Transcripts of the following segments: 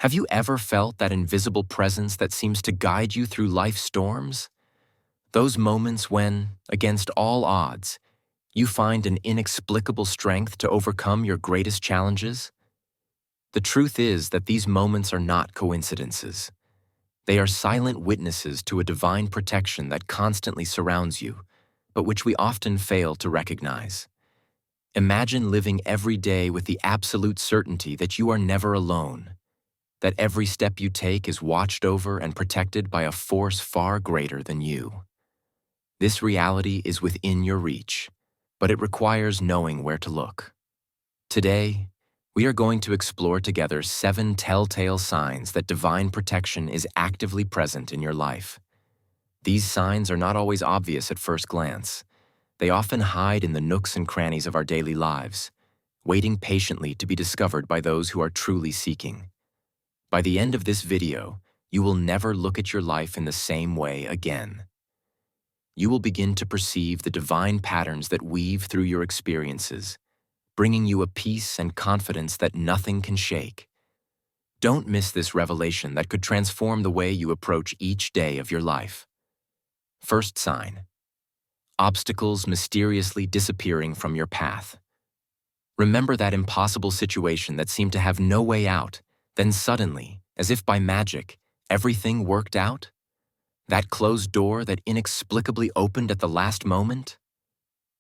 Have you ever felt that invisible presence that seems to guide you through life's storms? Those moments when, against all odds, you find an inexplicable strength to overcome your greatest challenges? The truth is that these moments are not coincidences. They are silent witnesses to a divine protection that constantly surrounds you, but which we often fail to recognize. Imagine living every day with the absolute certainty that you are never alone, that every step you take is watched over and protected by a force far greater than you. This reality is within your reach, but it requires knowing where to look. Today, we are going to explore together 7 telltale signs that divine protection is actively present in your life. These signs are not always obvious at first glance. They often hide in the nooks and crannies of our daily lives, waiting patiently to be discovered by those who are truly seeking. By the end of this video, you will never look at your life in the same way again. You will begin to perceive the divine patterns that weave through your experiences, bringing you a peace and confidence that nothing can shake. Don't miss this revelation that could transform the way you approach each day of your life. First sign: obstacles mysteriously disappearing from your path. Remember that impossible situation that seemed to have no way out, then suddenly, as if by magic, everything worked out? That closed door that inexplicably opened at the last moment?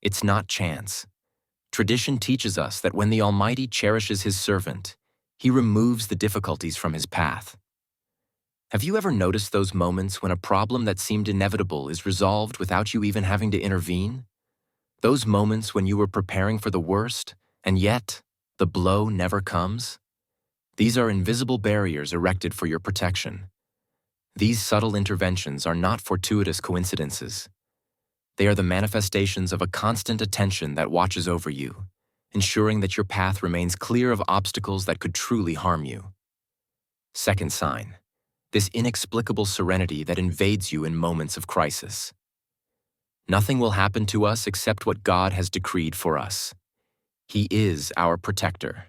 It's not chance. Tradition teaches us that when the Almighty cherishes His servant, He removes the difficulties from his path. Have you ever noticed those moments when a problem that seemed inevitable is resolved without you even having to intervene? Those moments when you were preparing for the worst, and yet the blow never comes? These are invisible barriers erected for your protection. These subtle interventions are not fortuitous coincidences. They are the manifestations of a constant attention that watches over you, ensuring that your path remains clear of obstacles that could truly harm you. Second sign: this inexplicable serenity that invades you in moments of crisis. Nothing will happen to us except what God has decreed for us. He is our protector.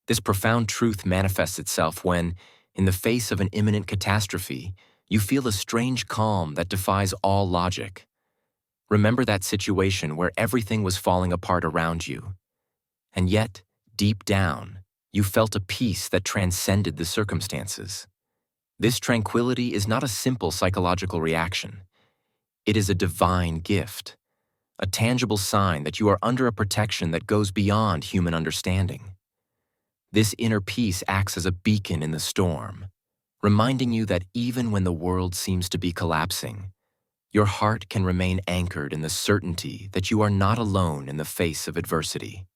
This profound truth manifests itself when, in the face of an imminent catastrophe, you feel a strange calm that defies all logic. Remember that situation where everything was falling apart around you, and yet, deep down, you felt a peace that transcended the circumstances. This tranquility is not a simple psychological reaction. It is a divine gift, a tangible sign that you are under a protection that goes beyond human understanding. This inner peace acts as a beacon in the storm, reminding you that even when the world seems to be collapsing, your heart can remain anchored in the certainty that you are not alone in the face of adversity.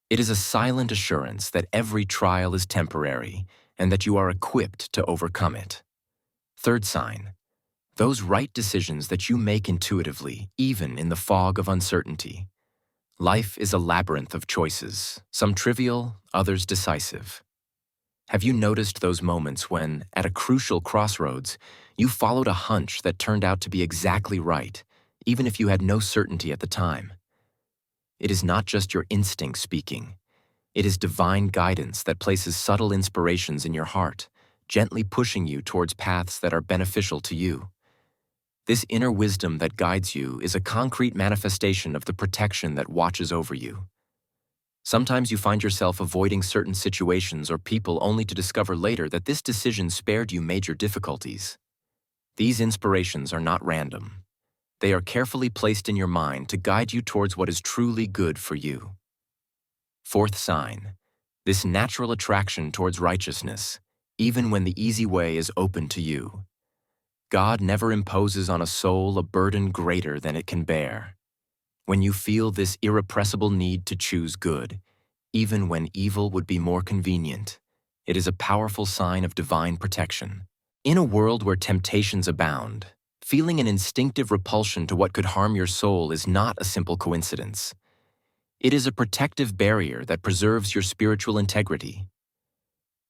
It is a silent assurance that every trial is temporary and that you are equipped to overcome it. Third sign: those right decisions that you make intuitively, even in the fog of uncertainty. Life is a labyrinth of choices, some trivial, others decisive. Have you noticed those moments when, at a crucial crossroads, you followed a hunch that turned out to be exactly right, even if you had no certainty at the time? It is not just your instinct speaking. It is divine guidance that places subtle inspirations in your heart, gently pushing you towards paths that are beneficial to you. This inner wisdom that guides you is a concrete manifestation of the protection that watches over you. Sometimes you find yourself avoiding certain situations or people only to discover later that this decision spared you major difficulties. These inspirations are not random. They are carefully placed in your mind to guide you towards what is truly good for you. Fourth sign: this natural attraction towards righteousness, even when the easy way is open to you. God never imposes on a soul a burden greater than it can bear. When you feel this irrepressible need to choose good, even when evil would be more convenient, it is a powerful sign of divine protection. In a world where temptations abound, feeling an instinctive repulsion to what could harm your soul is not a simple coincidence. It is a protective barrier that preserves your spiritual integrity.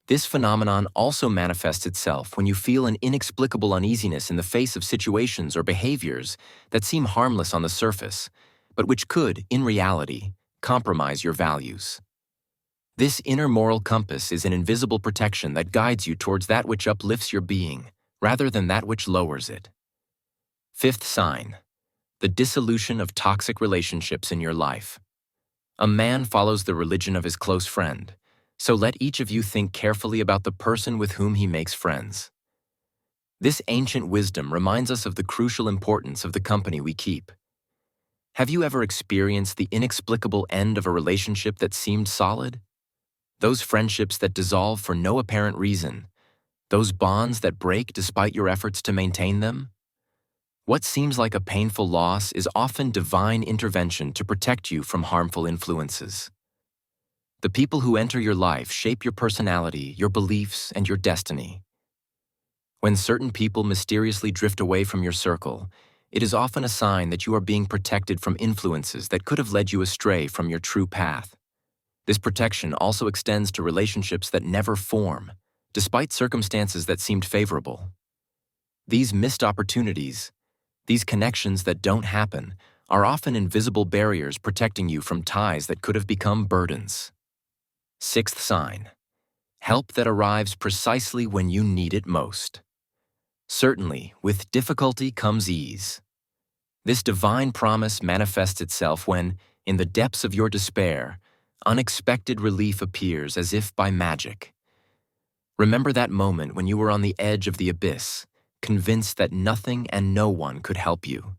This phenomenon also manifests itself when you feel an inexplicable uneasiness in the face of situations or behaviors that seem harmless on the surface, but which could, in reality, compromise your values. This inner moral compass is an invisible protection that guides you towards that which uplifts your being, rather than that which lowers it. Fifth sign: the dissolution of toxic relationships in your life. A man follows the religion of his close friend, so let each of you think carefully about the person with whom he makes friends. This ancient wisdom reminds us of the crucial importance of the company we keep. Have you ever experienced the inexplicable end of a relationship that seemed solid? Those friendships that dissolve for no apparent reason, those bonds that break despite your efforts to maintain them? What seems like a painful loss is often divine intervention to protect you from harmful influences. The people who enter your life shape your personality, your beliefs, and your destiny. When certain people mysteriously drift away from your circle, it is often a sign that you are being protected from influences that could have led you astray from your true path. This protection also extends to relationships that never form, despite circumstances that seemed favorable. These missed opportunities, these connections that don't happen, are often invisible barriers protecting you from ties that could have become burdens. Sixth sign: help that arrives precisely when you need it most. Certainly, with difficulty comes ease. This divine promise manifests itself when, in the depths of your despair, unexpected relief appears as if by magic. Remember that moment when you were on the edge of the abyss, convinced that nothing and no one could help you.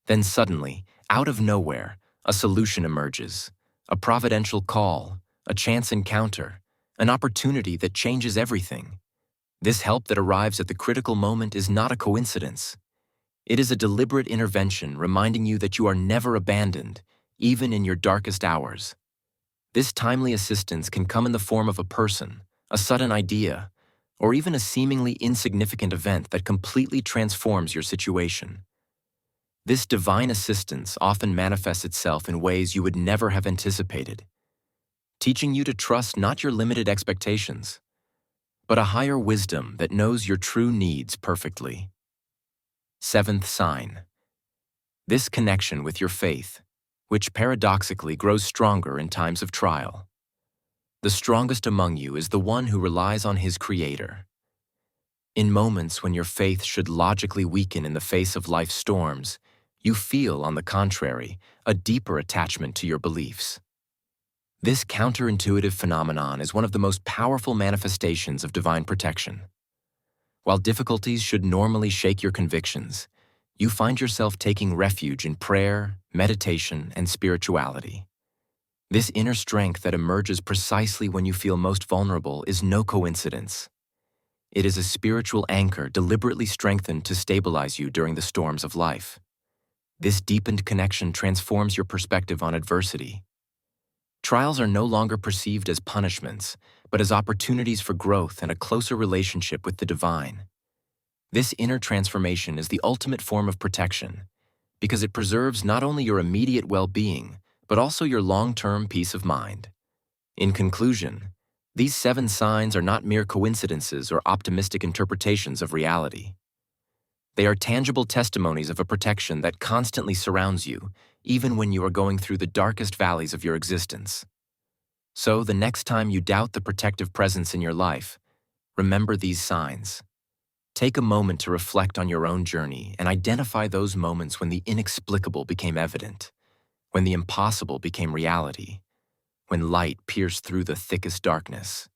Then suddenly, out of nowhere, a solution emerges, a providential call, a chance encounter, an opportunity that changes everything. This help that arrives at the critical moment is not a coincidence. It is a deliberate intervention reminding you that you are never abandoned, even in your darkest hours. This timely assistance can come in the form of a person, a sudden idea, or even a seemingly insignificant event that completely transforms your situation. This divine assistance often manifests itself in ways you would never have anticipated, teaching you to trust not your limited expectations, but a higher wisdom that knows your true needs perfectly. Seventh sign: this connection with your faith, which paradoxically grows stronger in times of trial. The strongest among you is the one who relies on his Creator. In moments when your faith should logically weaken in the face of life's storms, you feel, on the contrary, a deeper attachment to your beliefs. This counterintuitive phenomenon is one of the most powerful manifestations of divine protection. While difficulties should normally shake your convictions, you find yourself taking refuge in prayer, meditation, and spirituality. This inner strength that emerges precisely when you feel most vulnerable is no coincidence. It is a spiritual anchor deliberately strengthened to stabilize you during the storms of life. This deepened connection transforms your perspective on adversity. Trials are no longer perceived as punishments, but as opportunities for growth and a closer relationship with the divine. This inner transformation is the ultimate form of protection, because it preserves not only your immediate well-being, but also your long-term peace of mind. In conclusion, these 7 signs are not mere coincidences or optimistic interpretations of reality. They are tangible testimonies of a protection that constantly surrounds you, even when you are going through the darkest valleys of your existence. So, the next time you doubt the protective presence in your life, remember these signs. Take a moment to reflect on your own journey and identify those moments when the inexplicable became evident, when the impossible became reality, when light pierced through the thickest darkness.